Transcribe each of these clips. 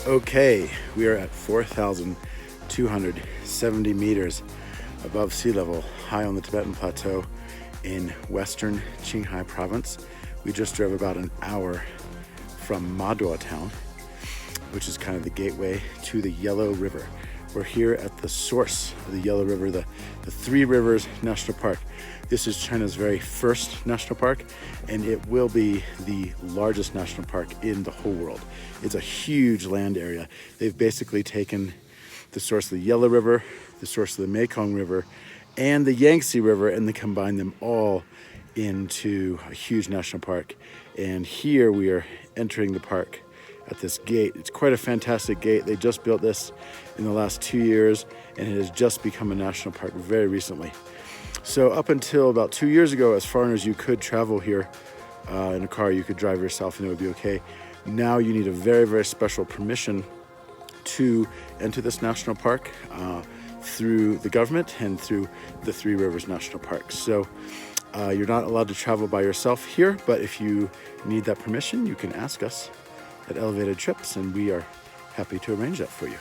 Okay, we are at 4,270 meters above sea level, high on the Tibetan Plateau in western Qinghai province. We just drove about an hour from Madua town, which is kind of the gateway to the Yellow River. We're here at the source of the Yellow River, the Three Rivers National Park. This is China's very first national park, and it will be the largest national park in the whole world. It's a huge land area. They've basically taken the source of the Yellow River, the source of the Mekong River, and the Yangtze River, and they combine them all into a huge national park. And here we are entering the park at this gate. It's quite a fantastic gate. They just built this in the last 2 years, and it has just become a national park very recently. So up until about 2 years ago, as foreigners, you could travel here in a car. You could drive yourself and it would be okay. Now you need a very, very special permission to enter this national park through the government and through the Three Rivers National Park. So you're not allowed to travel by yourself here, but if you need that permission, you can ask us at Elevated Trips, and we are happy to arrange that for you.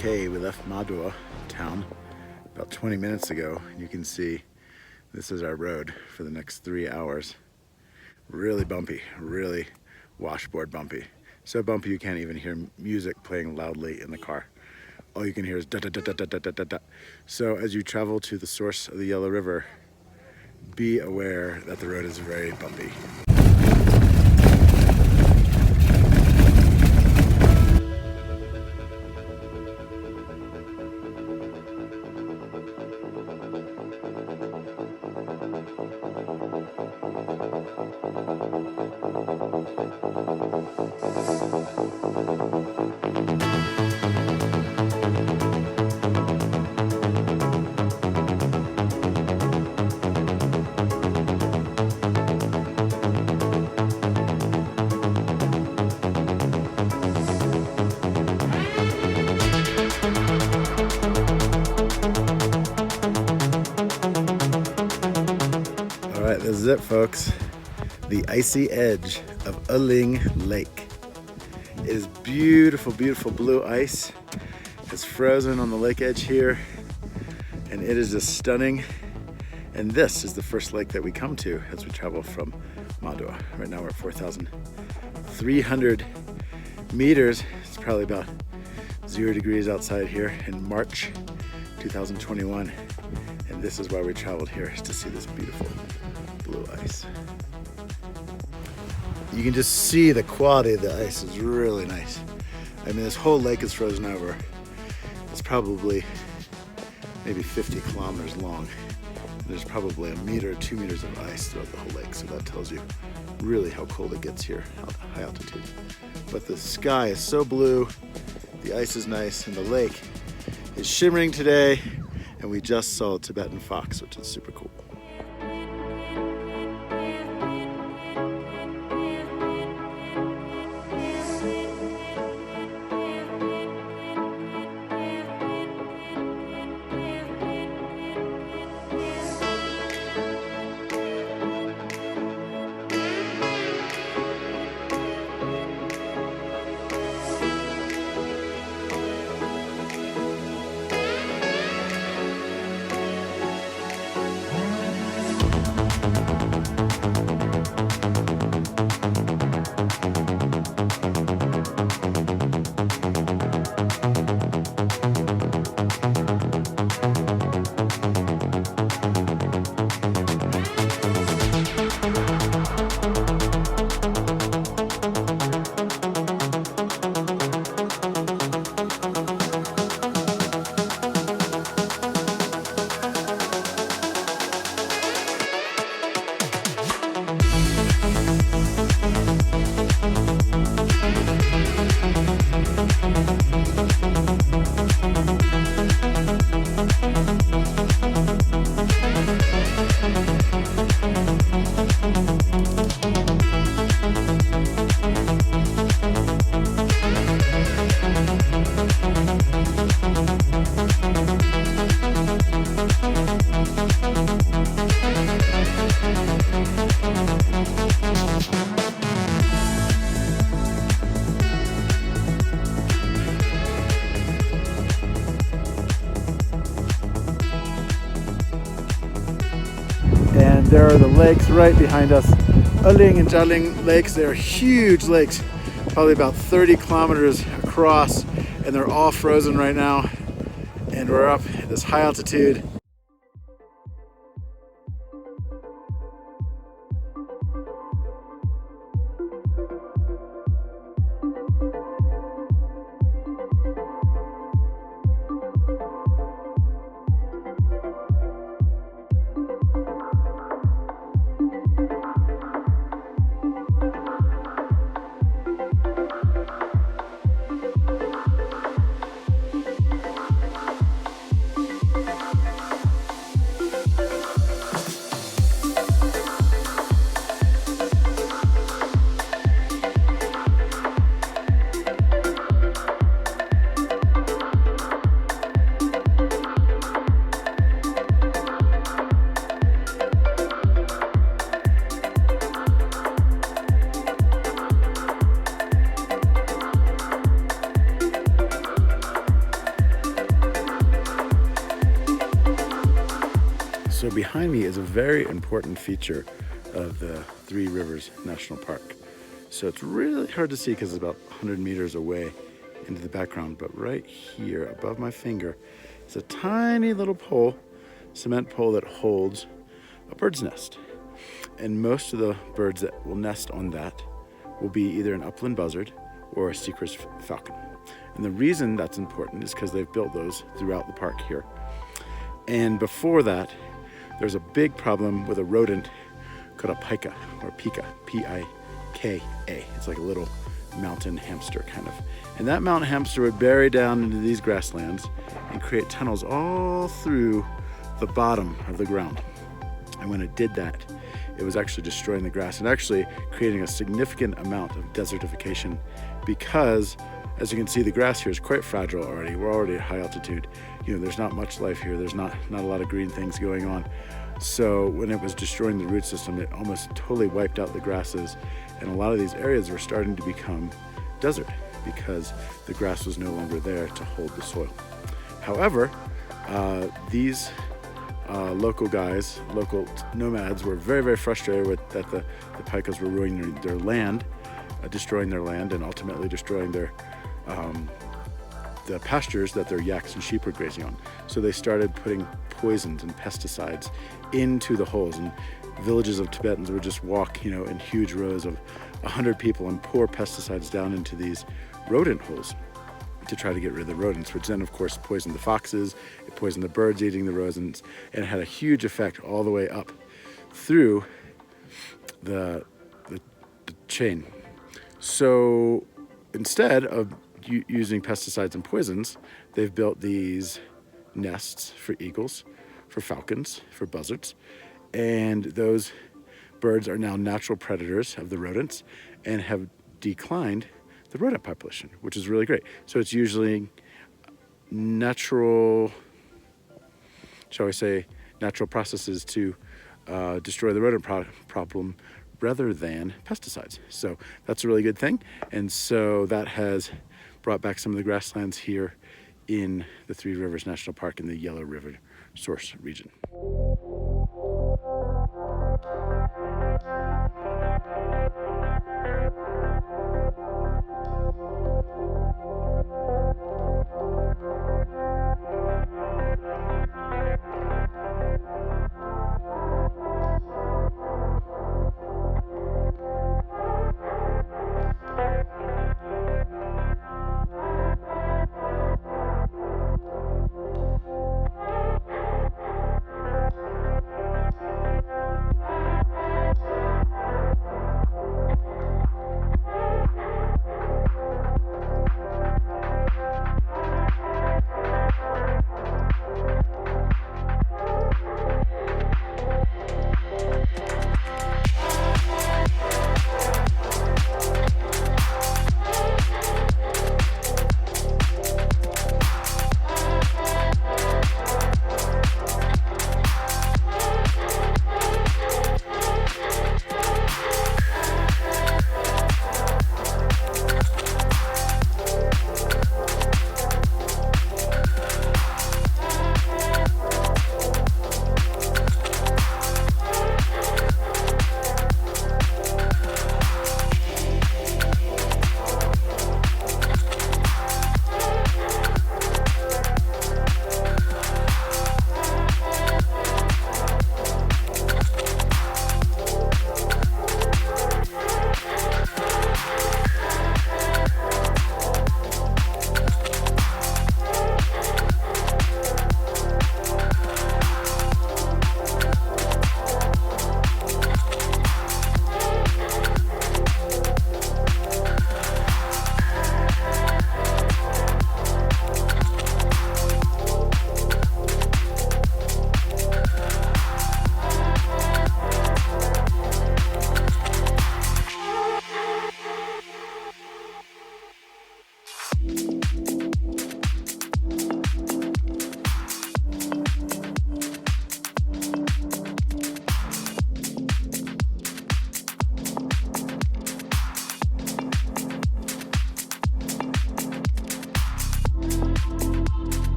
Okay, we left Madua town about 20 minutes ago, and you can see this is our road for the next 3 hours. Really bumpy, really washboard bumpy. So bumpy you can't even hear music playing loudly in the car. All you can hear is da da da da da da da da da. So as you travel to the source of the Yellow River, be aware that the road is very bumpy. This is it, folks. The icy edge of Xining Lake. It is beautiful, beautiful blue ice. It's frozen on the lake edge here, and it is just stunning. And this is the first lake that we come to as we travel from Madua. Right now we're at 4,300 meters. It's probably about 0 degrees outside here in March 2021. And this is why we traveled here, to see this beautiful blue ice. You can just see the quality of the ice is really nice. I mean, this whole lake is frozen over. It's probably maybe 50 kilometers long. And there's probably 1 meter or 2 meters of ice throughout the whole lake. So that tells you really how cold it gets here at high altitude. But the sky is so blue, the ice is nice, and the lake is shimmering today. And we just saw a Tibetan fox, which is super cool. And there are the lakes right behind us. Ling and Jialing lakes, they are huge lakes, probably about 30 kilometers across, and they're all frozen right now. And we're up at this high altitude. So behind me is a very important feature of the Three Rivers National Park. So it's really hard to see because it's about 100 meters away into the background, but right here above my finger is a tiny little pole, cement pole that holds a bird's nest. And most of the birds that will nest on that will be either an upland buzzard or a Seeker's falcon. And the reason that's important is because they've built those throughout the park here. And before that, there's a big problem with a rodent called a pika, or pika, P-I-K-A. It's like a little mountain hamster kind of. And that mountain hamster would bury down into these grasslands and create tunnels all through the bottom of the ground. And when it did that, it was actually destroying the grass and actually creating a significant amount of desertification because, as you can see, the grass here is quite fragile already. We're already at high altitude. You know, there's not much life here. There's not a lot of green things going on. So when it was destroying the root system, it almost totally wiped out the grasses. And a lot of these areas were starting to become desert because the grass was no longer there to hold the soil. However, these local guys, local nomads, were very, very frustrated with that the pikas were ruining their land, destroying their land, and ultimately destroying their the pastures that their yaks and sheep were grazing on. So they started putting poisons and pesticides into the holes, and villages of Tibetans would just walk, you know, in huge rows of 100 people and pour pesticides down into these rodent holes to try to get rid of the rodents, which then of course poisoned the foxes, it poisoned the birds eating the rodents, and it had a huge effect all the way up through the chain. So instead of using pesticides and poisons, they've built these nests for eagles, for falcons, for buzzards, and those birds are now natural predators of the rodents and have declined the rodent population, which is really great. So it's usually natural, shall we say, natural processes to destroy the rodent problem rather than pesticides. So that's a really good thing. And so that has brought back some of the grasslands here in the Three Rivers National Park in the Yellow River Source region.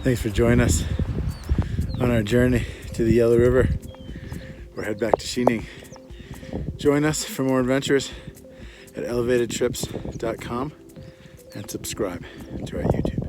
Thanks for joining us on our journey to the Yellow River. We'll head back to Xining. Join us for more adventures at elevatedtrips.com and subscribe to our YouTube.